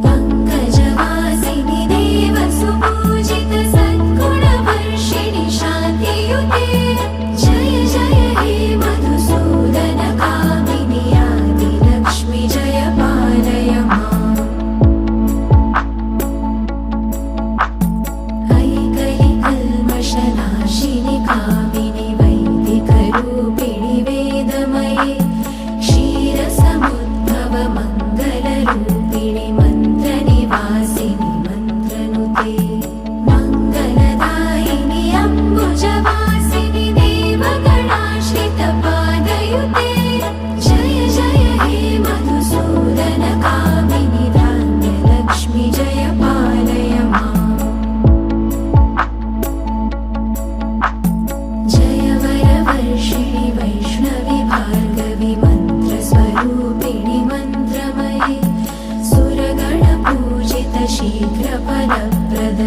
पङ्कजवासिनि देवसुपूजित सद्गुणवर्षिणि शान्तियुते जय जय हे मधुसूदन कामिनि आदिलक्ष्मि जय पालय माम् ऐकलिकल्मषनाशिनि कामिनि वैदिकरूपिणि वेदमये क्षीरसमुद्भव मङ्गलरूपिणि मन्त्रनिवासिनि मन्त्रनुते मङ्गलदायिनि अम्बुजवासिनि देवगणाश्रितपादयुते जय जय हे मधुसूदन कामिनि धान्यलक्ष्मि जय पालय माम् जय वरवर्षिणि वैष्णवि भार्गवि मन्त्रस्वरूपिणि मन्त्रमये सुरगणपूजित शीघ्रफलप्रद